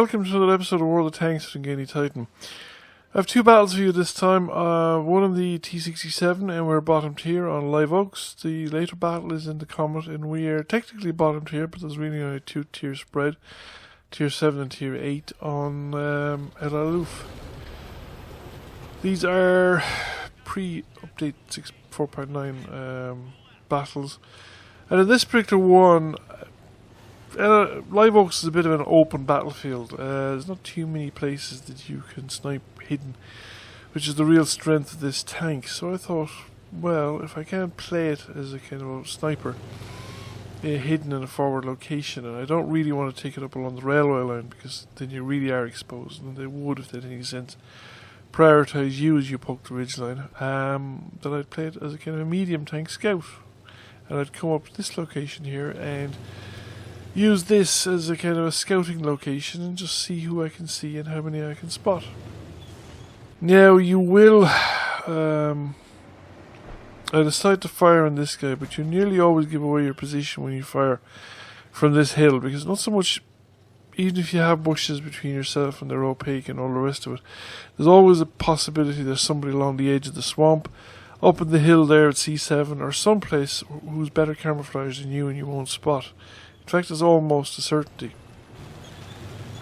welcome to another episode of World of Tanks with Gany Titan. I have two battles for you this time, one on the T-67 and we're bottom tier on Live Oaks. The later battle is in the Comet and we are technically bottom tier, but there's really only a two-tier spread, tier 7 and tier 8 on at Halluf. These are pre-update 4.9 battles, and in this particular one, Live Oaks is a bit of an open battlefield. There's not too many places that you can snipe hidden, which is the real strength of this tank. So I thought, well, if I can't play it as a kind of a sniper, hidden in a forward location, and I don't really want to take it up along the railway line because then you really are exposed, and they would, if they had any sense, prioritise you as you poke the ridgeline, that I'd play it as a kind of a medium tank scout. And I'd come up to this location here and use this as a kind of a scouting location and just see who I can see and how many I can spot. Now you will I decide to fire on this guy, but you nearly always give away your position when you fire from this hill, because not so much, even if you have bushes between yourself and they're opaque and all the rest of it, there's always a possibility there's somebody along the edge of the swamp, up in the hill there at C7, or someplace who's better camouflaged than you and you won't spot. In fact, it's almost a certainty.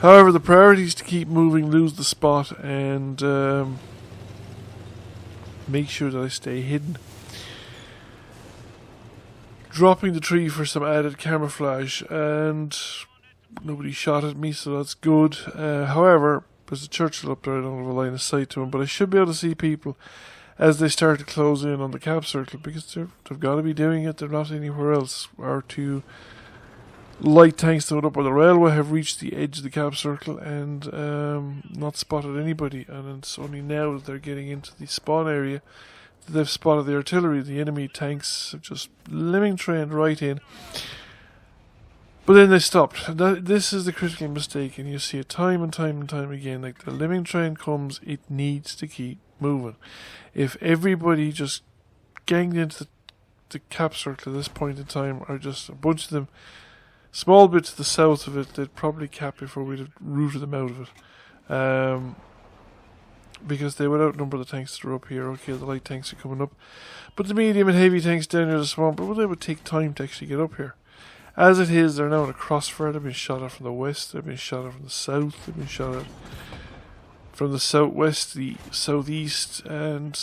However, the priority is to keep moving, lose the spot, and make sure that I stay hidden. Dropping the tree for some added camouflage, and nobody shot at me, so that's good. However, there's a Churchill up there, I don't have a line of sight to him, but I should be able to see people as they start to close in on the cap circle, because they've got to be doing it, they're not anywhere else. Our two light tanks that went up on the railway have reached the edge of the cap circle and not spotted anybody, and it's only now that they're getting into the spawn area that they've spotted the artillery. The enemy tanks have just lemming trained right in, but then they stopped. This is the critical mistake, and you see it time and time and time again. Like, the lemming train comes, it needs to keep moving. If everybody just ganged into the cap circle at this point in time, or just a bunch of them small bit to the south of it, they'd probably cap before we'd have rooted them out of it. Because they would outnumber the tanks that are up here. Okay, the light tanks are coming up, but the medium and heavy tanks down near the swamp, but they would take time to actually get up here. As it is, they're now in a crossfire. They've been shot at from the west, they've been shot at from the south, they've been shot at from the southwest, the southeast, and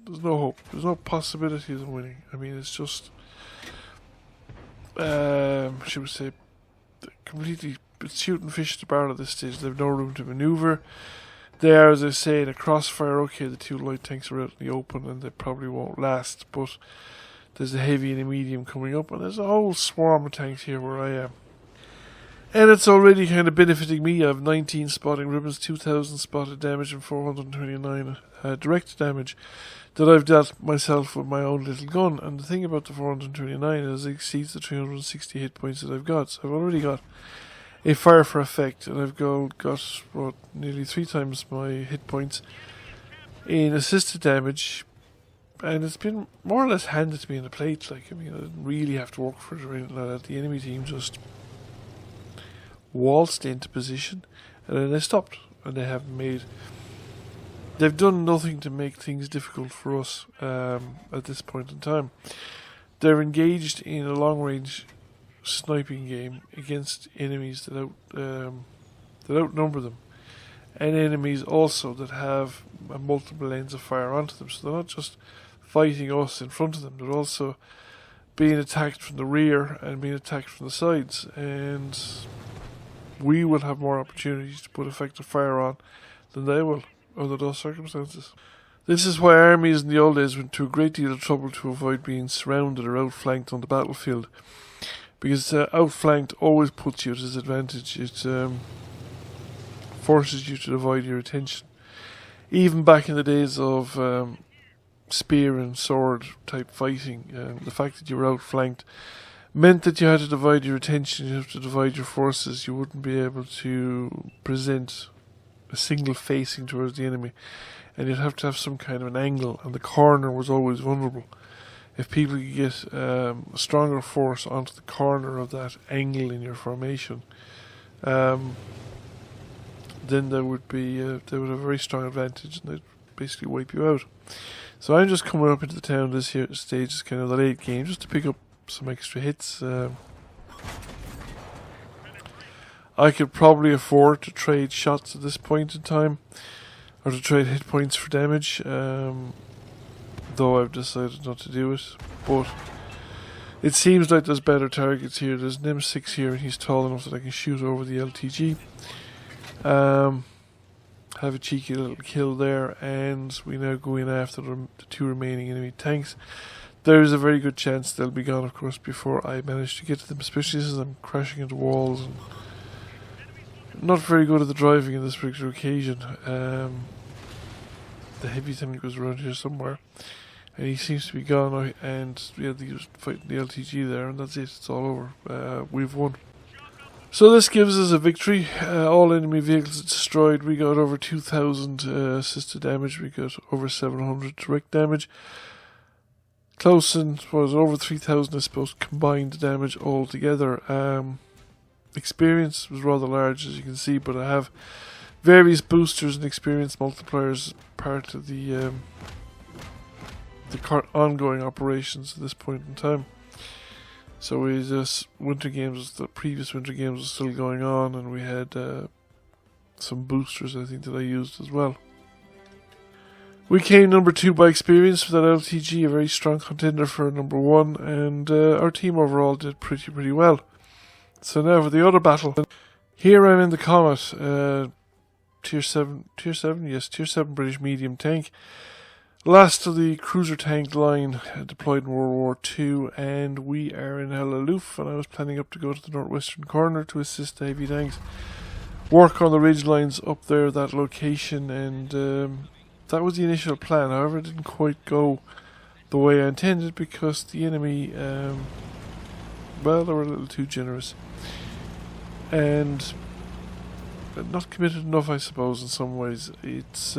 there's no hope. There's no possibility of them winning. I mean, it's just, should we say, completely shooting fish at the barrel at this stage. They've no room to manoeuvre. They are, as I say, in a crossfire. Okay, the two light tanks are out in the open and they probably won't last, but there's a heavy and a medium coming up, and there's a whole swarm of tanks here where I am. And it's already kind of benefiting me. I have 19 spotting ribbons, 2,000 spotted damage, and 429 direct damage that I've dealt myself with my own little gun. And the thing about the 429 is it exceeds the 360 hit points that I've got. So I've already got a fire for effect, and I've got nearly 3 times my hit points in assisted damage. And it's been more or less handed to me in the plate. Like, I mean, I didn't really have to work for it or anything like that. The enemy team just waltzed into position, and then they stopped, and they've done nothing to make things difficult for us at this point in time. They're engaged in a long-range sniping game against enemies that outnumber them, and enemies also that have multiple lanes of fire onto them. So they're not just fighting us in front of them, they're also being attacked from the rear and being attacked from the sides, and we will have more opportunities to put effective fire on than they will under those circumstances. This is why armies in the old days went to a great deal of trouble to avoid being surrounded or outflanked on the battlefield, because outflanked always puts you at a disadvantage. It forces you to divide your attention. Even back in the days of spear and sword type fighting, the fact that you were outflanked meant that you had to divide your attention, you have to divide your forces. You wouldn't be able to present a single facing towards the enemy, and you'd have to have some kind of an angle, and the corner was always vulnerable. If people could get a stronger force onto the corner of that angle in your formation, then they would have a very strong advantage and they'd basically wipe you out. So I'm just coming up into the town this here stage, is kind of the late game, just to pick up some extra hits. I could probably afford to trade shots at this point in time, or to trade hit points for damage, though I've decided not to do it. But it seems like there's better targets here. There's an M6 here, and he's tall enough that I can shoot over the LTG. Have a cheeky little kill there, and we now go in after the two remaining enemy tanks. There is a very good chance they'll be gone, of course, before I manage to get to them, especially as I'm crashing into walls and not very good at the driving in this particular occasion. The heavy tank goes around here somewhere, and he seems to be gone now, and yeah, he was fighting the LTG there, and that's it, it's all over. We've won. So this gives us a victory. All enemy vehicles destroyed. We got over 2,000 assisted damage. We got over 700 direct damage. Close-in was over 3,000, I suppose, combined damage altogether. Experience was rather large, as you can see, but I have various boosters and experience multipliers part of the ongoing operations at this point in time. So we just the previous winter games were still going on, and we had some boosters, I think, that I used as well. We came number 2 by experience with that LTG, a very strong contender for number 1, and our team overall did pretty well. So now for the other battle. Here I'm in the Comet, tier 7 British medium tank. Last of the cruiser tank line deployed in World War II, and we are in Halluf, and I was planning up to go to the northwestern corner to assist the heavy tanks work on the ridge lines up there, that location, and that was the initial plan. However, it didn't quite go the way I intended because the enemy, well, they were a little too generous and not committed enough, I suppose, in some ways. It's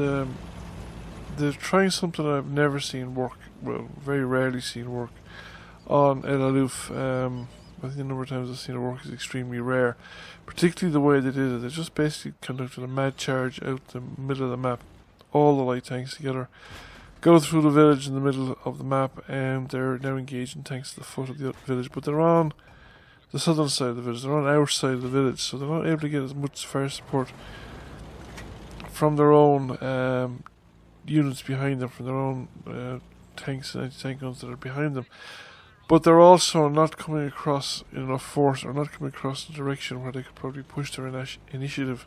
they're trying something I've never seen work, well, very rarely seen work on El Halluf. I think the number of times I've seen it work is extremely rare, particularly the way they did it. They just basically conducted a mad charge out the middle of the map, all the light tanks together, go through the village in the middle of the map, and they're now engaging tanks at the foot of the village, but they're on the southern side of the village, they're on our side of the village, so they're not able to get as much fire support from their own units behind them, from their own tanks and anti-tank guns that are behind them. But they're also not coming across in enough force, or not coming across the direction where they could probably push their initiative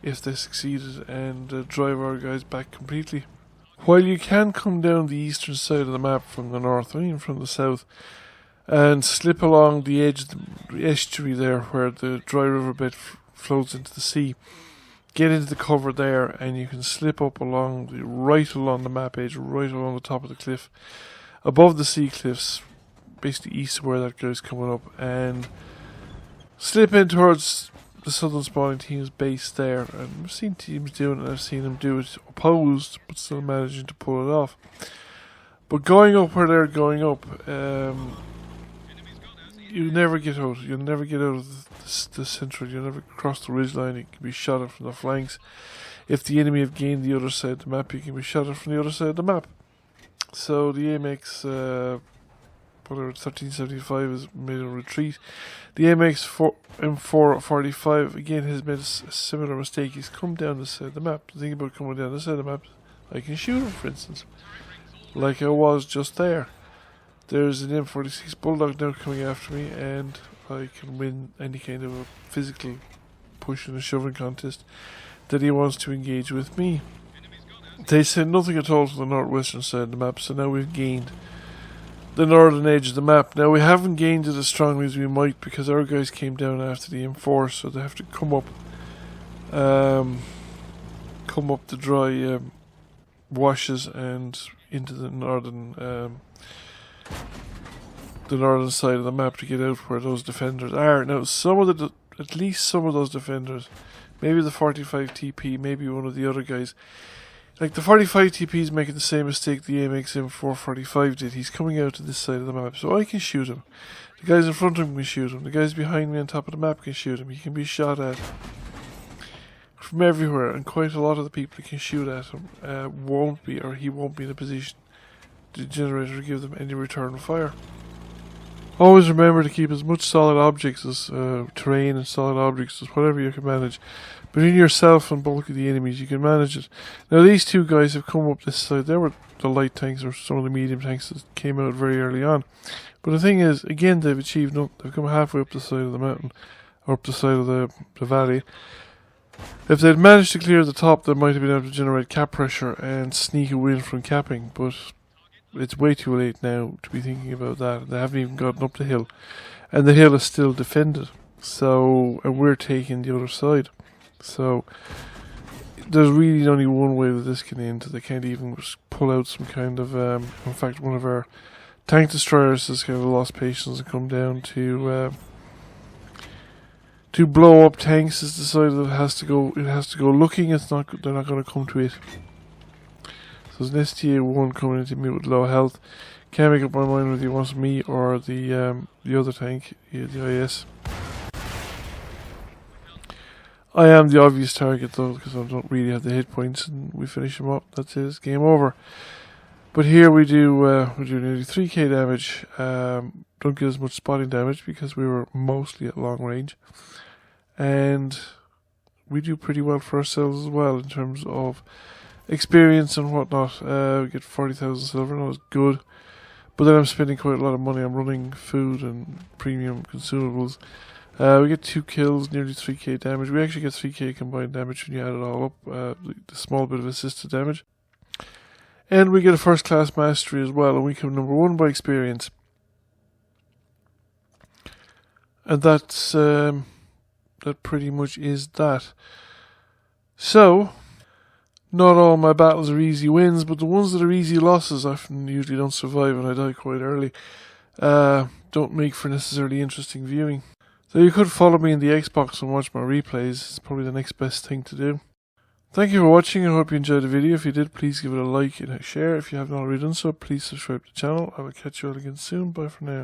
if they succeeded and drive our guys back completely. While you can come down the eastern side of the map from the north, or even from the south, and slip along the edge of the estuary there where the dry riverbed flows into the sea, get into the cover there, and you can slip up right along the map edge, right along the top of the cliff, above the sea cliffs, basically east of where that guy's coming up, and slip in towards the southern spawning team's base there. And I've seen teams doing it, I've seen them do it opposed, but still managing to pull it off. But going up where they're going up, you never get out. You'll never get out of the central. You'll never cross the ridgeline. You can be shot at from the flanks. If the enemy have gained the other side of the map, you can be shot at from the other side of the map. So the AMX, whatever, 1375 has made a retreat. The AMX M445 again has made a similar mistake. He's come down this side of the map. The thing about coming down this side of the map, I can shoot him, for instance, like I was just there. There's an M46 Bulldog now coming after me, and I can win any kind of a physical push in a shoving contest that he wants to engage with me. They said nothing at all to the northwestern side of the map, so now we've gained the northern edge of the map. Now we haven't gained it as strongly as we might because our guys came down after the M4, so they have to come up the dry washes and into the northern side of the map to get out where those defenders are. Now at least some of those defenders, maybe the 45 TP, maybe one of the other guys, like the 45 TP is making the same mistake the AMX M445 did. He's coming out to this side of the map, so I can shoot him. The guys in front of him can shoot him. The guys behind me on top of the map can shoot him. He can be shot at from everywhere, and quite a lot of the people who can shoot at him won't be, or he won't be in a position to generate or give them any return fire. Always remember to keep as much solid objects as terrain and solid objects as whatever you can manage. Between yourself and bulk of the enemies, you can manage it. Now these two guys have come up this side. They were the light tanks or some of the medium tanks that came out very early on. But the thing is, again, they've achieved nothing. They've come halfway up the side of the mountain, or up the side of the valley. If they'd managed to clear the top, they might have been able to generate cap pressure and sneak a win from capping, but it's way too late now to be thinking about that. They haven't even gotten up the hill, and the hill is still defended. So, and we're taking the other side. So, there's really only one way that this can end. They can't even just pull out some kind of, in fact, one of our tank destroyers has kind of lost patience and come down to blow up tanks. Has decided that it has to go looking. It's not. They're not going to come to it. So there's an STA-1 coming into me with low health. Can't make up my mind whether he wants me or the other tank, the IS. I am the obvious target though, because I don't really have the hit points, and we finish him up. That's it. It's game over. But here we do nearly 3k damage. Don't get as much spotting damage because we were mostly at long range, and we do pretty well for ourselves as well in terms of experience and whatnot. We get 40,000 silver, and that was good. But then I'm spending quite a lot of money. I'm running food and premium consumables. We get 2 kills, nearly 3k damage. We actually get 3k combined damage when you add it all up. The small bit of assisted damage. And we get a first class mastery as well, and we come number 1 by experience. And that's that pretty much is that. So, not all my battles are easy wins, but the ones that are easy losses often usually don't survive, and I die quite early. Don't make for necessarily interesting viewing. So you could follow me in the Xbox and watch my replays. It's probably the next best thing to do. Thank you for watching. I hope you enjoyed the video. If you did, please give it a like and a share. If you haven't already done so, please subscribe to the channel. I will catch you all again soon. Bye for now.